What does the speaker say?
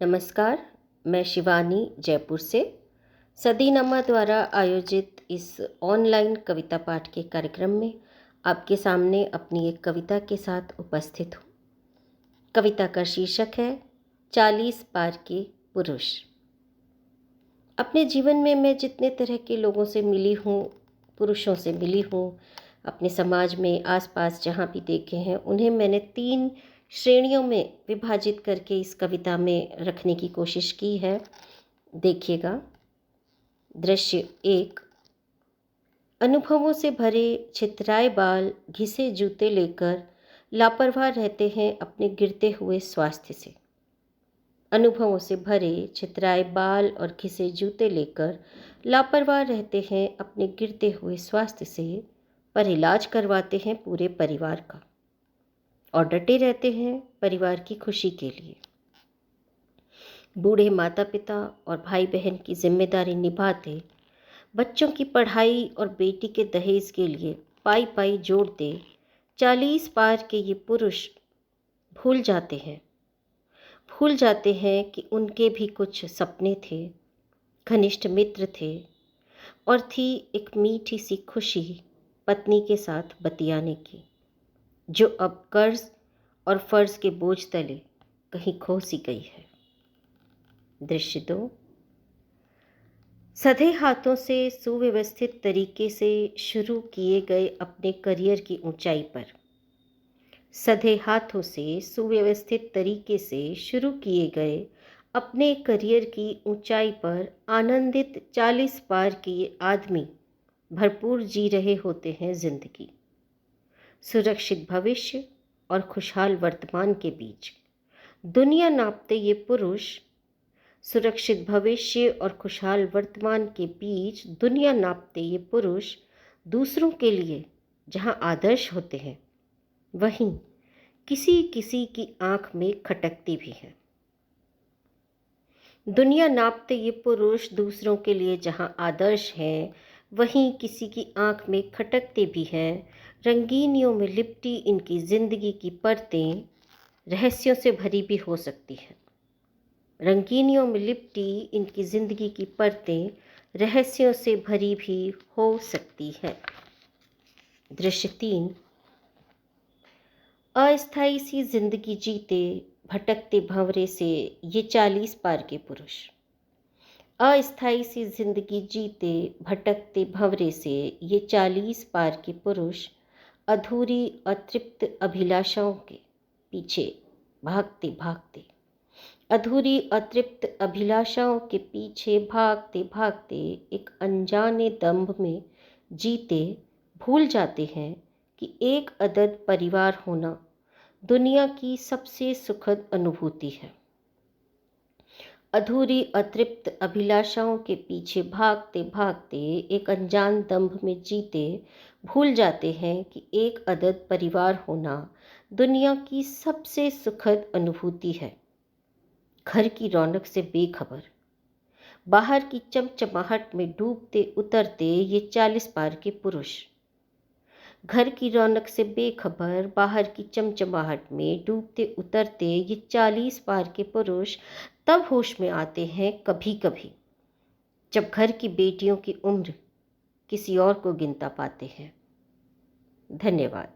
नमस्कार, मैं शिवानी जयपुर से सदीनमा द्वारा आयोजित इस ऑनलाइन कविता पाठ के कार्यक्रम में आपके सामने अपनी एक कविता के साथ उपस्थित हूँ। कविता का शीर्षक है 40 पार के पुरुष। अपने जीवन में मैं जितने तरह के लोगों से मिली हूँ, पुरुषों से मिली हूँ, अपने समाज में आसपास जहाँ भी देखे हैं, उन्हें मैंने 3 श्रेणियों में विभाजित करके इस कविता में रखने की कोशिश की है। देखिएगा। दृश्य 1। अनुभवों से भरे छितराए बाल घिसे जूते लेकर लापरवाह रहते हैं अपने गिरते हुए स्वास्थ्य से। अनुभवों से भरे छितराए बाल और घिसे जूते लेकर लापरवाह रहते हैं अपने गिरते हुए स्वास्थ्य से, पर इलाज करवाते हैं पूरे परिवार का और डटे रहते हैं परिवार की खुशी के लिए। बूढ़े माता पिता और भाई बहन की जिम्मेदारी निभाते, बच्चों की पढ़ाई और बेटी के दहेज के लिए पाई पाई जोड़ते 40 पार के ये पुरुष भूल जाते हैं कि उनके भी कुछ सपने थे, घनिष्ठ मित्र थे और थी एक मीठी सी खुशी पत्नी के साथ बतियाने की, जो अब कर्ज और फर्ज के बोझ तले कहीं खो सी गई है। दृश्य 2। सधे हाथों से सुव्यवस्थित तरीके से शुरू किए गए अपने करियर की ऊंचाई पर, सधे हाथों से सुव्यवस्थित तरीके से शुरू किए गए अपने करियर की ऊंचाई पर आनंदित 40 पार के ये आदमी भरपूर जी रहे होते हैं जिंदगी। सुरक्षित भविष्य और खुशहाल वर्तमान के बीच दुनिया नापते ये पुरुष, सुरक्षित भविष्य और खुशहाल वर्तमान के बीच दुनिया नापते ये पुरुष दूसरों के लिए जहां आदर्श होते हैं, वहीं किसी किसी की आंख में खटकती भी है। दुनिया नापते ये पुरुष दूसरों के लिए जहां आदर्श हैं, वहीं किसी की आंख में खटकते भी हैं। रंगीनियों में लिपटी इनकी जिंदगी की परतें रहस्यों से भरी भी हो सकती हैं। रंगीनियों में लिपटी इनकी जिंदगी की परतें रहस्यों से भरी भी हो सकती है। दृश्य 3। अस्थायी सी जिंदगी जीते भटकते भंवरे से ये 40 पार के पुरुष। अस्थायी सी जिंदगी जीते भटकते भंवरे से ये 40 पार के पुरुष अधूरी अतृप्त अभिलाषाओं के पीछे भागते भागते, अधूरी अतृप्त अभिलाषाओं के पीछे भागते भागते एक अनजाने दंभ में जीते भूल जाते हैं कि एक अदद परिवार होना दुनिया की सबसे सुखद अनुभूति है। अधूरी अतृप्त अभिलाषाओं के पीछे भागते भागते एक अनजान दंभ में जीते भूल जाते हैं कि एक अदद परिवार होना दुनिया की सबसे सुखद अनुभूति है। घर की रौनक से बेखबर, बाहर की चमचमाहट में डूबते उतरते ये 40 पार के पुरुष। घर की रौनक से बेखबर, बाहर की चमचमाहट में डूबते उतरते ये 40 पार के पुरुष तब होश में आते हैं कभी कभी, जब घर की बेटियों की उम्र किसी और को गिनता पाते हैं। धन्यवाद।